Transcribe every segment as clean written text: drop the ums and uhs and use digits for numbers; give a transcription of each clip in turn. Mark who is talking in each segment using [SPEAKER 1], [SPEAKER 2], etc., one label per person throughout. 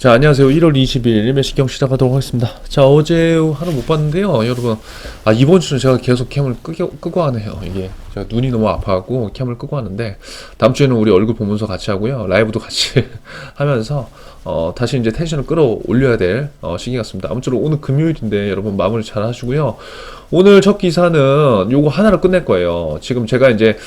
[SPEAKER 1] 자, 안녕하세요. 1월 20일 일매 시경 시작하도록 하겠습니다. 자, 어제 하루 못 봤는데요, 여러분. 이번 주는 제가 계속 캠을 끄고 하네요. 이게 제가 눈이 너무 아파갖고 캠을 끄고 하는데, 다음 주에는 우리 얼굴 보면서 같이 하고요. 라이브도 같이 하면서, 다시 이제 텐션을 끌어올려야 될 시기 같습니다. 아무쪼록 오늘 금요일인데 여러분 마무리 잘 하시고요. 오늘 첫 기사는 요거 하나로 끝낼 거예요. 지금 제가 이제,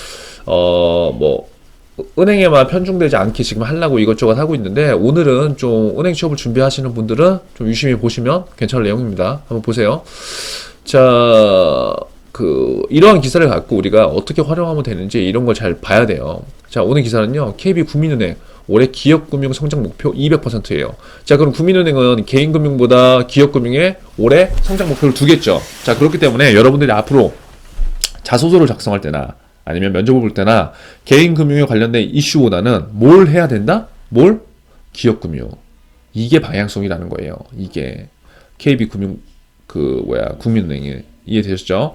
[SPEAKER 1] 은행에만 편중되지 않게 지금 하려고 이것저것 하고 있는데, 오늘은 좀 은행 취업을 준비하시는 분들은 좀 유심히 보시면 괜찮을 내용입니다. 한번 보세요. 자, 이러한 기사를 갖고 우리가 어떻게 활용하면 되는지 이런 걸 잘 봐야 돼요. 자, 오늘 기사는요, KB국민은행 올해 기업금융 성장 목표 200%예요. 자, 그럼 국민은행은 개인금융보다 기업금융의 올해 성장 목표를 두겠죠. 자, 그렇기 때문에 여러분들이 앞으로 자소서를 작성할 때나 아니면 면접을 볼 때나 개인금융에 관련된 이슈보다는 뭘 해야 된다? 뭘? 기업금융. 이게 방향성이라는 거예요. 이게 KB금융 국민은행이 이해되셨죠?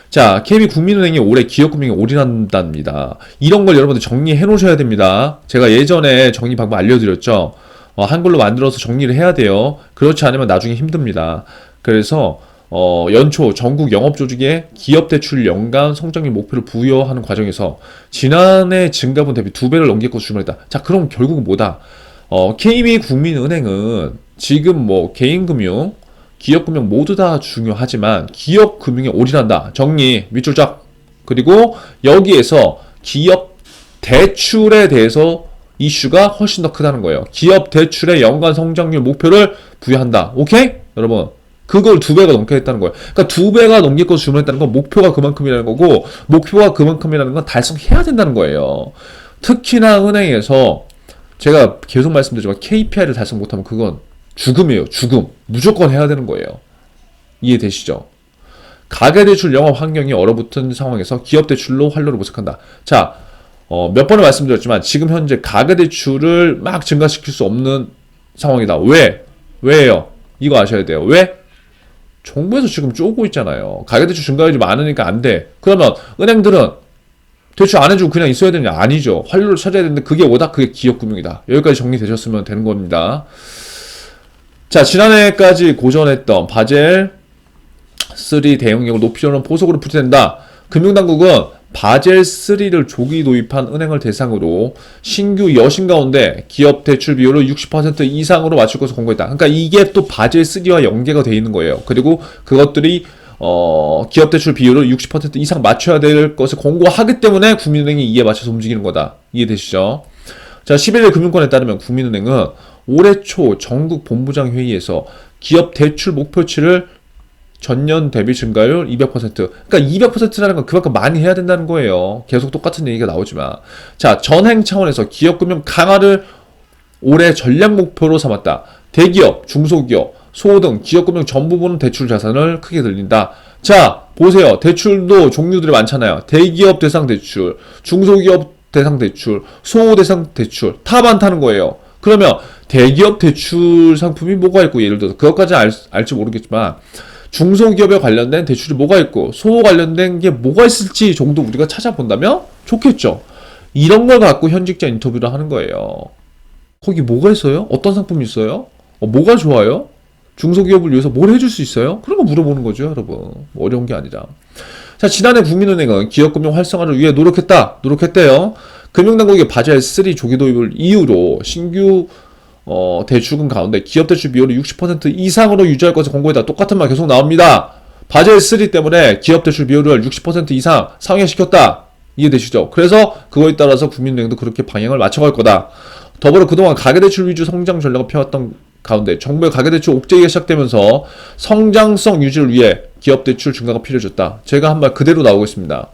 [SPEAKER 1] 자, KB국민은행이 올해 기업금융에 올인한답니다. 이런 걸 여러분들 정리해 놓으셔야 됩니다. 제가 예전에 정리 방법 알려드렸죠. 한글로 만들어서 정리를 해야 돼요. 그렇지 않으면 나중에 힘듭니다. 그래서 연초 전국 영업조직의 기업대출 연간 성장률 목표를 부여하는 과정에서 지난해 증가분 대비 2배를 넘길 것으로 주문했다. 자, 그럼 결국은 뭐다? KB국민은행은 지금 개인금융, 기업금융 모두 다 중요하지만 기업금융에 올인한다. 정리, 밑줄 쫙. 그리고 여기에서 기업대출에 대해서 이슈가 훨씬 더 크다는 거예요. 기업대출의 연간 성장률 목표를 부여한다. 오케이? 여러분. 그걸 2배가 넘게 했다는 거예요. 그러니까 2배가 넘길 것을 주문했다는 건 목표가 그만큼이라는 거고, 목표가 그만큼이라는 건 달성해야 된다는 거예요. 특히나 은행에서 제가 계속 말씀드리지만 KPI를 달성 못하면 그건 죽음이에요. 죽음. 무조건 해야 되는 거예요. 이해되시죠? 가계대출 영업 환경이 얼어붙은 상황에서 기업대출로 활로를 모색한다. 자, 몇 번을 말씀드렸지만 지금 현재 가계대출을 막 증가시킬 수 없는 상황이다. 왜예요? 이거 아셔야 돼요. 왜? 정부에서 지금 쪼고 있잖아요. 가계대출 증가율이 많으니까 안 돼. 그러면 은행들은 대출 안 해주고 그냥 있어야 되느냐? 아니죠. 활로를 찾아야 되는데 그게 뭐다? 그게 기업금융이다. 여기까지 정리되셨으면 되는 겁니다. 자, 지난해까지 고전했던 바젤 3 대응력을 높이려는 포석으로 풀이된다. 금융당국은 바젤 3를 조기 도입한 은행을 대상으로 신규 여신 가운데 기업 대출 비율을 60% 이상으로 맞출 것을 권고했다. 그러니까 이게 또 바젤 3와 연계가 되어 있는 거예요. 그리고 그것들이 기업 대출 비율을 60% 이상 맞춰야 될 것을 권고하기 때문에 국민은행이 이에 맞춰서 움직이는 거다. 이해되시죠? 자, 11일 금융권에 따르면 국민은행은 올해 초 전국 본부장 회의에서 기업 대출 목표치를 전년 대비 증가율 200%. 그러니까 200%라는 건 그만큼 많이 해야 된다는 거예요. 계속 똑같은 얘기가 나오지만. 자, 전행 차원에서 기업금융 강화를 올해 전략 목표로 삼았다. 대기업, 중소기업, 소등, 기업금융 전 부분 대출 자산을 크게 늘린다. 자, 보세요. 대출도 종류들이 많잖아요. 대기업 대상 대출, 중소기업 대상 대출, 소 대상 대출 다 많다는 거예요. 그러면 대기업 대출 상품이 뭐가 있고, 예를 들어서 그것까지는 알지 모르겠지만 중소기업에 관련된 대출이 뭐가 있고 소 관련된 게 뭐가 있을지 정도 우리가 찾아본다면 좋겠죠. 이런 걸 갖고 현직자 인터뷰를 하는 거예요. 거기 뭐가 있어요? 어떤 상품이 있어요? 뭐가 좋아요? 중소기업을 위해서 뭘 해줄 수 있어요? 그런 거 물어보는 거죠, 여러분. 어려운 게 아니라. 자, 지난해 국민은행은 기업금융 활성화를 위해 노력했대요. 금융당국의 바젤 3 조기 도입을 이유로 신규 대출금 가운데 기업 대출 비율을 60% 이상으로 유지할 것을 권고했다. 똑같은 말 계속 나옵니다. 바젤 3 때문에 기업 대출 비율을 60% 이상 상향시켰다. 이해되시죠? 그래서 그거에 따라서 국민은행도 그렇게 방향을 맞춰갈 거다. 더불어 그동안 가계대출 위주 성장 전략을 펴왔던 가운데 정부의 가계대출 옥죄기가 시작되면서 성장성 유지를 위해 기업 대출 증가가 필요해졌다. 제가 한 말 그대로 나오고 있습니다.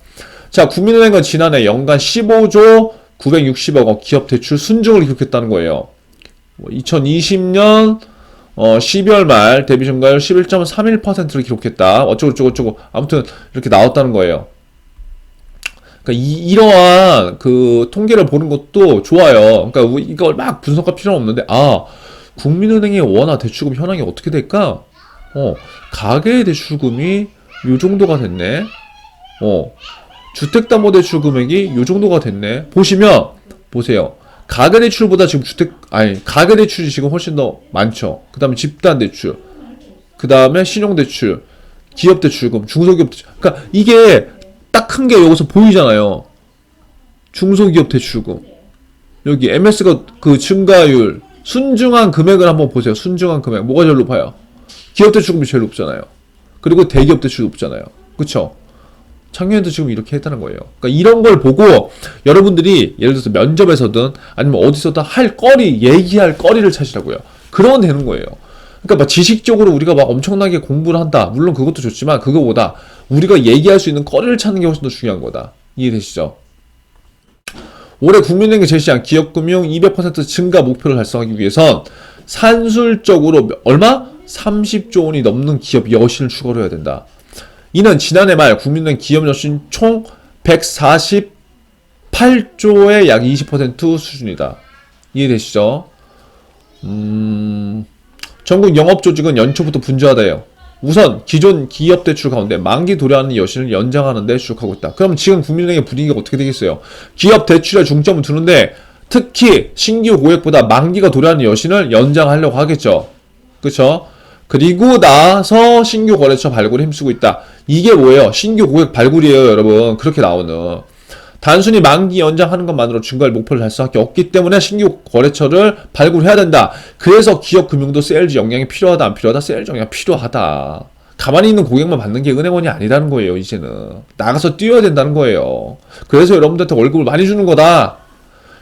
[SPEAKER 1] 자, 국민은행은 지난해 연간 15조 960억 원 기업 대출 순증을 기록했다는 거예요. 2020년 12월 말 대비 증가율 11.31%를 기록했다. 어쩌고 아무튼 이렇게 나왔다는 거예요. 그러니까 이러한 통계를 보는 것도 좋아요. 그러니까 이걸 막 분석할 필요는 없는데, 국민은행의 원화 대출금 현황이 어떻게 될까? 가계대출금이 요 정도가 됐네. 주택담보대출 금액이 요 정도가 됐네. 보세요. 가계대출보다 지금 가계대출이 지금 훨씬 더 많죠. 그 다음에 집단대출, 그 다음에 신용대출, 기업대출금, 중소기업대출. 그러니까 이게 딱 큰 게 여기서 보이잖아요. 중소기업 대출금. 여기 MS가 그 증가율, 순증한 금액을 한번 보세요. 순증한 금액. 뭐가 제일 높아요? 기업대출금이 제일 높잖아요. 그리고 대기업대출 높잖아요. 그쵸? 작년에도 지금 이렇게 했다는 거예요. 그러니까 이런 걸 보고 여러분들이 예를 들어서 면접에서든 아니면 어디서든 얘기할 거리를 찾으라고요. 그러면 되는 거예요. 그러니까 막 지식적으로 우리가 막 엄청나게 공부를 한다. 물론 그것도 좋지만 그거보다 우리가 얘기할 수 있는 거리를 찾는 게 훨씬 더 중요한 거다. 이해되시죠? 올해 국민은행이 제시한 기업금융 200% 증가 목표를 달성하기 위해선 산술적으로 얼마? 30조 원이 넘는 기업 여신을 추가로 해야 된다. 이는 지난해 말 국민은행 기업 여신 총 148조의 약 20% 수준이다. 이해되시죠? 전국 영업조직은 연초부터 분주하다요. 우선 기존 기업 대출 가운데 만기 도래하는 여신을 연장하는 데 주력하고 있다. 그럼 지금 국민은행의 분위기가 어떻게 되겠어요? 기업 대출에 중점을 두는데 특히 신규 고객보다 만기가 도래하는 여신을 연장하려고 하겠죠. 그쵸? 그리고 나서 신규 거래처 발굴에 힘쓰고 있다. 이게 뭐예요? 신규 고객 발굴이에요, 여러분. 그렇게 나오는. 단순히 만기 연장하는 것만으로 증가할 목표를 달성할 게 없기 때문에 신규 거래처를 발굴해야 된다. 그래서 기업 금융도 세일즈 역량이 필요하다, 안 필요하다? 세일즈 역량이 필요하다. 가만히 있는 고객만 받는 게 은행원이 아니라는 거예요, 이제는. 나가서 뛰어야 된다는 거예요. 그래서 여러분들한테 월급을 많이 주는 거다.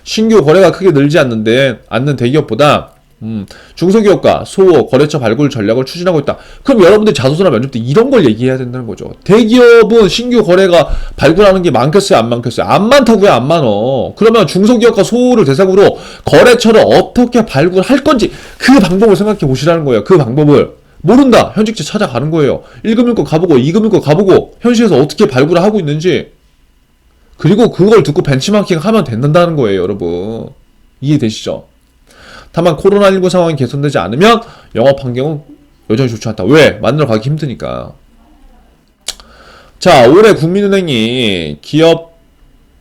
[SPEAKER 1] 신규 거래가 크게 늘지 않는 대기업보다 중소기업과 소호 거래처 발굴 전략을 추진하고 있다. 그럼 여러분들 자소서나 면접 때 이런 걸 얘기해야 된다는 거죠. 대기업은 신규 거래가 발굴하는 게 많겠어요, 안 많겠어요? 안 많다고요, 안 많어. 그러면 중소기업과 소호를 대상으로 거래처를 어떻게 발굴할 건지 그 방법을 생각해 보시라는 거예요. 그 방법을. 모른다. 현직자 찾아가는 거예요. 1금융 거 가보고 2금융 거 가보고 현실에서 어떻게 발굴을 하고 있는지, 그리고 그걸 듣고 벤치마킹 하면 된다는 거예요, 여러분. 이해되시죠? 다만 코로나19 상황이 개선되지 않으면 영업 환경은 여전히 좋지 않다. 왜? 만나러 가기 힘드니까. 자, 올해 국민은행이 기업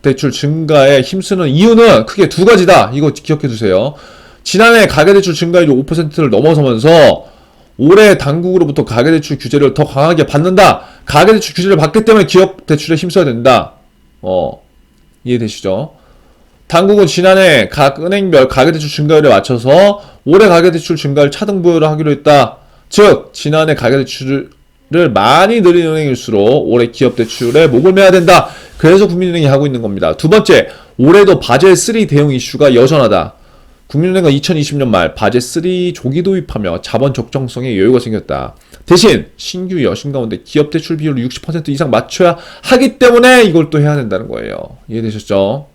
[SPEAKER 1] 대출 증가에 힘쓰는 이유는 크게 두 가지다. 이거 기억해 두세요. 지난해 가계대출 증가율이 5%를 넘어서면서 올해 당국으로부터 가계대출 규제를 더 강하게 받는다. 가계대출 규제를 받기 때문에 기업 대출에 힘써야 된다. 이해되시죠? 당국은 지난해 각 은행별 가계대출 증가율에 맞춰서 올해 가계대출 증가율 차등부여를 하기로 했다. 즉 지난해 가계대출을 많이 늘린 은행일수록 올해 기업대출에 목을 매야 된다. 그래서 국민은행이 하고 있는 겁니다. 두 번째, 올해도 바젤3 대응 이슈가 여전하다. 국민은행은 2020년 말 바젤3 조기 도입하며 자본 적정성에 여유가 생겼다. 대신 신규 여신 가운데 기업대출 비율을 60% 이상 맞춰야 하기 때문에 이걸 또 해야 된다는 거예요. 이해되셨죠?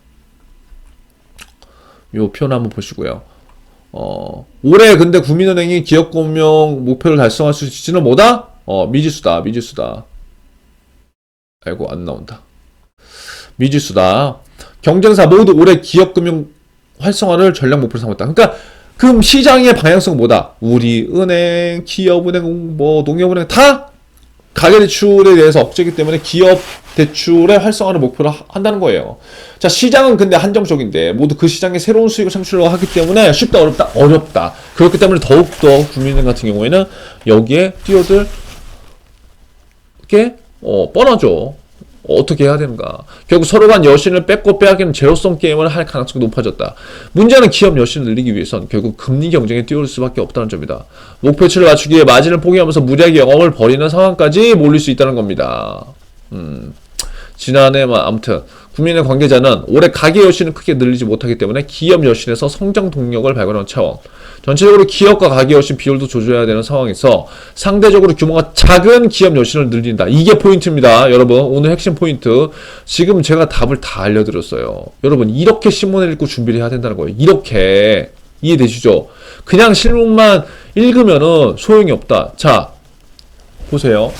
[SPEAKER 1] 요 표현 한번 보시고요. 올해 근데 국민은행이 기업금융 목표를 달성할 수 있을지는 뭐다? 미지수다. 아이고, 안 나온다. 미지수다. 경쟁사 모두 올해 기업금융 활성화를 전략 목표로 삼았다. 그러니까 그럼 시장의 방향성은 뭐다? 우리 은행, 기업은행, 농협은행 다 가계대출에 대해서 억제기 때문에 기업 대출의 활성화를 목표로 한다는 거예요. 자, 시장은 근데 한정적인데 모두 그 시장에 새로운 수익을 창출하려고 하기 때문에 쉽다, 어렵다? 어렵다. 그렇기 때문에 더욱더 국민은행 같은 경우에는 여기에 뛰어들 게 뻔하죠. 어떻게 해야 되는가. 결국 서로 간 여신을 뺏고 빼앗기는 제로섬 게임을 할 가능성이 높아졌다. 문제는 기업 여신을 늘리기 위해선 결국 금리 경쟁에 뛰어들 수밖에 없다는 점이다. 목표치를 맞추기 위해 마진을 포기하면서 무리하게 영업을 벌이는 상황까지 몰릴 수 있다는 겁니다. 지난해 아무튼 국민의 관계자는 올해 가계 여신은 크게 늘리지 못하기 때문에 기업 여신에서 성장 동력을 발견하는 차원, 전체적으로 기업과 가계 여신 비율도 조절해야 되는 상황에서 상대적으로 규모가 작은 기업 여신을 늘린다. 이게 포인트입니다. 여러분, 오늘 핵심 포인트. 지금 제가 답을 다 알려드렸어요. 여러분, 이렇게 신문을 읽고 준비를 해야 된다는 거예요. 이렇게. 이해되시죠? 그냥 실문만 읽으면은 소용이 없다. 자, 보세요.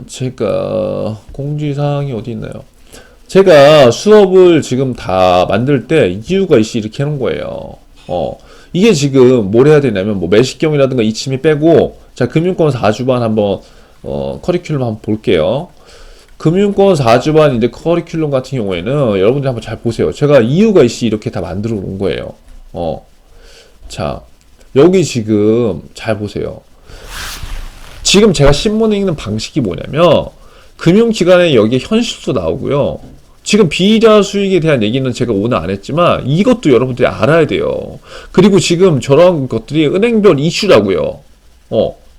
[SPEAKER 1] 제가 공지사항이 어디 있나요? 제가 수업을 지금 다 만들 때 이유가 있이 이렇게 해놓은 거예요. 이게 지금 뭘 해야 되냐면 매식경이라든가 이치미 빼고, 자, 금융권 4주반 한번 커리큘럼 한번 볼게요. 금융권 4주반 이제 커리큘럼 같은 경우에는 여러분들 한번 잘 보세요. 제가 이유가 있이 이렇게 다 만들어 놓은 거예요. 자, 여기 지금 잘 보세요. 지금 제가 신문을 읽는 방식이 뭐냐면, 금융기관에 여기에 현실도 나오고요. 지금 비이자 수익에 대한 얘기는 제가 오늘 안 했지만, 이것도 여러분들이 알아야 돼요. 그리고 지금 저런 것들이 은행별 이슈라고요.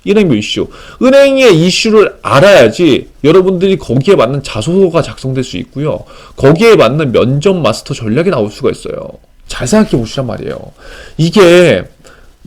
[SPEAKER 1] 은행별 이슈. 은행의 이슈를 알아야지 여러분들이 거기에 맞는 자소서가 작성될 수 있고요. 거기에 맞는 면접 마스터 전략이 나올 수가 있어요. 잘 생각해 보시란 말이에요. 이게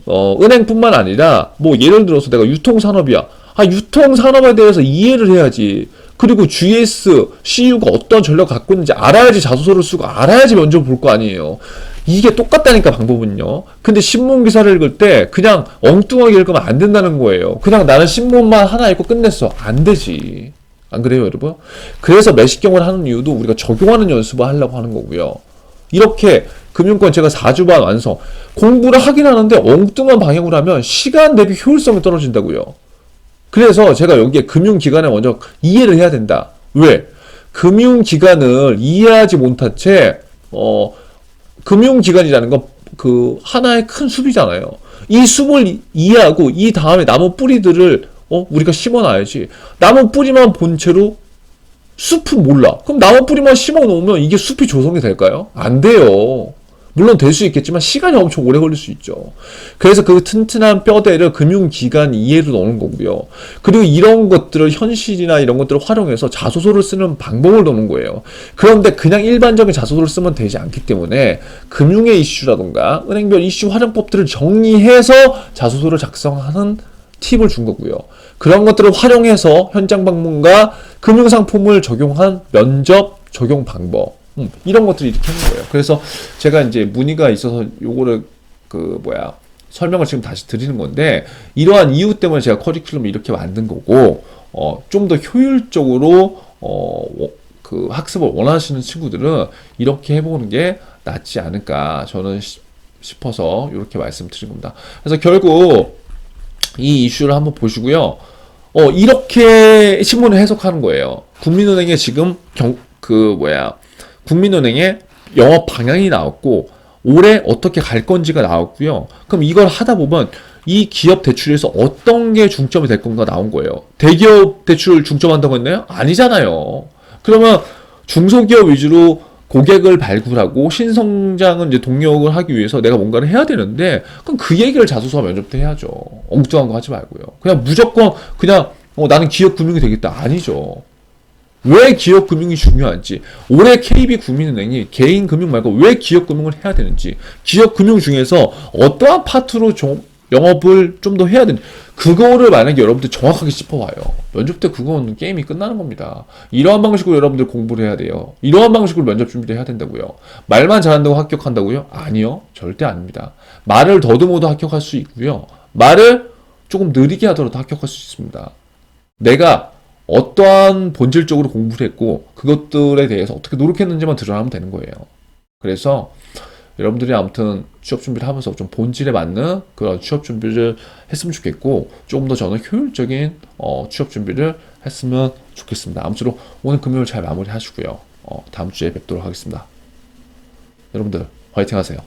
[SPEAKER 1] 은행뿐만 아니라 뭐 예를 들어서 내가 유통산업이야. 유통산업에 대해서 이해를 해야지. 그리고 GS, CU가 어떤 전략을 갖고 있는지 알아야지 자소서를 쓰고 알아야지 면접을 볼 거 아니에요. 이게 똑같다니까 방법은요. 근데 신문 기사를 읽을 때 그냥 엉뚱하게 읽으면 안 된다는 거예요. 그냥 나는 신문만 하나 읽고 끝냈어. 안 되지. 안 그래요, 여러분? 그래서 매식경을 하는 이유도 우리가 적용하는 연습을 하려고 하는 거고요. 이렇게 금융권 제가 4주반 완성. 공부를 하긴 하는데 엉뚱한 방향으로 하면 시간 대비 효율성이 떨어진다고요. 그래서 제가 여기에 금융기관에 먼저 이해를 해야 된다. 왜? 금융기관을 이해하지 못한 채 금융기관이라는 건 그 하나의 큰 숲이잖아요. 이 숲을 이해하고 이 다음에 나무 뿌리들을 우리가 심어놔야지. 나무 뿌리만 본 채로 숲은 몰라. 그럼 나무 뿌리만 심어놓으면 이게 숲이 조성이 될까요? 안 돼요. 물론 될 수 있겠지만 시간이 엄청 오래 걸릴 수 있죠. 그래서 그 튼튼한 뼈대를 금융기관 이해로 넣는 거고요. 그리고 이런 것들을 현실이나 이런 것들을 활용해서 자소서를 쓰는 방법을 넣는 거예요. 그런데 그냥 일반적인 자소서를 쓰면 되지 않기 때문에 금융의 이슈라던가 은행별 이슈 활용법들을 정리해서 자소서를 작성하는 팁을 준 거고요. 그런 것들을 활용해서 현장 방문과 금융상품을 적용한 면접 적용 방법. 이런 것들이 이렇게 하는 거예요. 그래서 제가 이제 문의가 있어서 요거를 설명을 지금 다시 드리는 건데, 이러한 이유 때문에 제가 커리큘럼을 이렇게 만든 거고, 좀 더 효율적으로 그 학습을 원하시는 친구들은 이렇게 해보는 게 낫지 않을까 저는 싶어서 이렇게 말씀드린 겁니다. 그래서 결국 이 이슈를 한번 보시고요. 이렇게 신문을 해석하는 거예요. 국민은행에 지금 국민은행의 영업 방향이 나왔고 올해 어떻게 갈 건지가 나왔고요. 그럼 이걸 하다 보면 이 기업 대출에서 어떤 게 중점이 될 건가 나온 거예요. 대기업 대출 중점한다고 했나요? 아니잖아요. 그러면 중소기업 위주로 고객을 발굴하고 신성장은 이제 동력을 하기 위해서 내가 뭔가를 해야 되는데, 그럼 그 얘기를 자소서 면접 때 해야죠. 엉뚱한 거 하지 말고요. 그냥 무조건 그냥 나는 기업 금융이 되겠다. 아니죠. 왜 기업 금융이 중요한지, 올해 KB국민은행이 개인 금융 말고 왜 기업 금융을 해야 되는지, 기업 금융 중에서 어떠한 파트로 영업을 좀 더 해야 되는지, 그거를 만약에 여러분들 정확하게 짚어봐요. 면접 때 그건 게임이 끝나는 겁니다. 이러한 방식으로 여러분들 공부를 해야 돼요. 이러한 방식으로 면접 준비를 해야 된다고요. 말만 잘한다고 합격한다고요? 아니요. 절대 아닙니다. 말을 더듬어도 합격할 수 있고요. 말을 조금 느리게 하더라도 합격할 수 있습니다. 내가 어떠한 본질적으로 공부를 했고 그것들에 대해서 어떻게 노력했는지만 드러나면 되는 거예요. 그래서 여러분들이 아무튼 취업 준비를 하면서 좀 본질에 맞는 그런 취업 준비를 했으면 좋겠고, 조금 더 저는 효율적인 취업 준비를 했으면 좋겠습니다. 아무쪼록 오늘 금요일 잘 마무리 하시고요. 다음 주에 뵙도록 하겠습니다. 여러분들 화이팅 하세요.